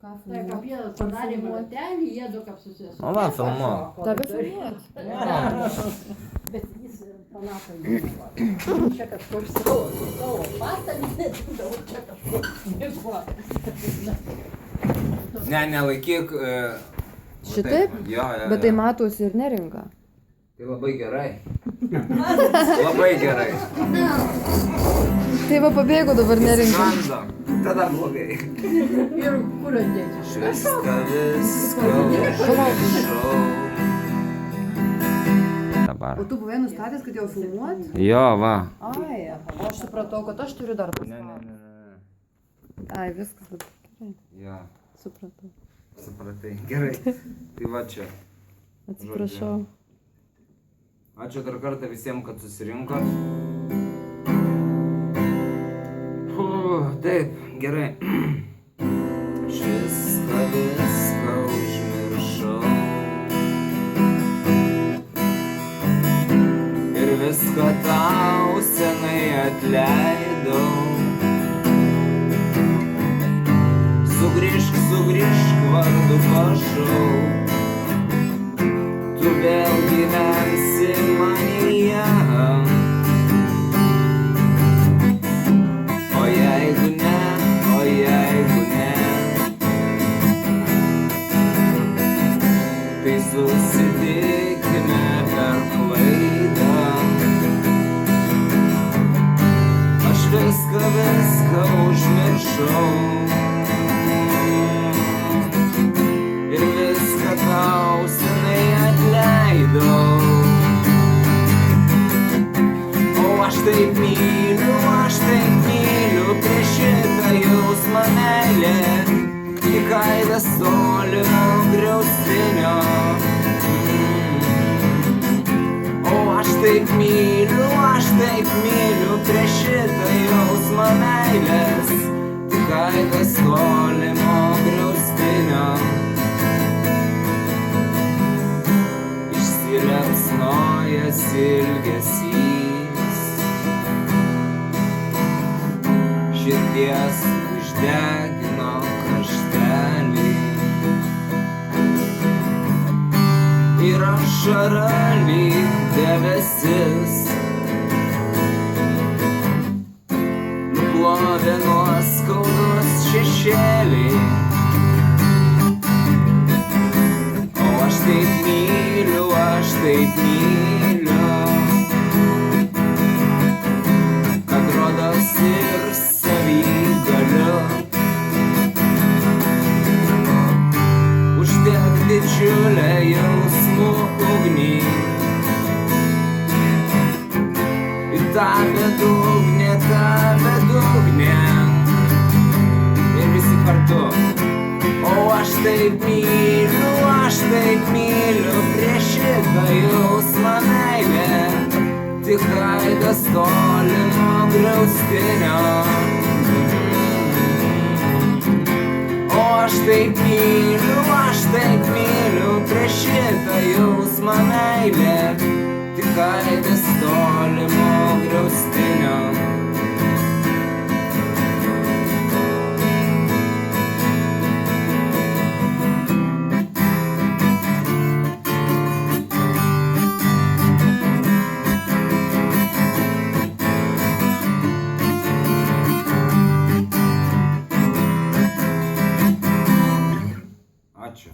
Ką Tai, kaip filmuot? jie padarė malotelį, jie du kaip susės. Nu va, filmuok. Tave filmuot. Bet jis palato įvyko. Čia kažkur savo patalį, čia kažkur vyko. Ne, nelaikyk. Šitaip? Jo, jo. Bet tai matosi ir neringa. Tai labai gerai. Labai gerai. Tai va pabėgo dabar neringa. Randam. Tada blogai. Ir kur atdėti? Viską užmiršau. Dabar. O tu buvai nustatęs, kad jau filmuot? Jo, va. Ai, o aš supratau, kad aš turiu dar Ne. Ai, viskas dabar gerai. Jo, Supratau. supratai. Gerai. Tai va čia. Atsiprašau. Ačiū dar kartą visiems, kad susirinkot. Taip, gerai. Viską užmiršau. Ir viską tau senai atleidau. Sugrįžk, vardu prašau. Tu vėl gyvensi manyje. O jeigu ne, tai susitikime per klaidą. Aš viską užmiršau. Ir viską tau senai atleidau. O aš taip myliu prieš šitą jausmą meilę. Tik aidas tolimo griaustinio. O aš taip myliu prieš šitą jausmą meilės. Tik aidas tolimo griaustinio. Išsiliepsnojęs ilgesys, širdies uždegino kraštelį. Ir ašara lyg debesis nuplovė nuoskaudos šešėlį. O aš taip myliu, kad rodos ir savy galiu uždegt didžiulę jausmų ugnį. Ir tą bedugnę, ir visi kartu. O aš taip myliu prieš šitą jausmą meilę. Tik aidas tolimo griaustinio. O aš taip myliu prieš šitą jausmą meilę. Tik aidas tolimo griaustinio. Ačiū.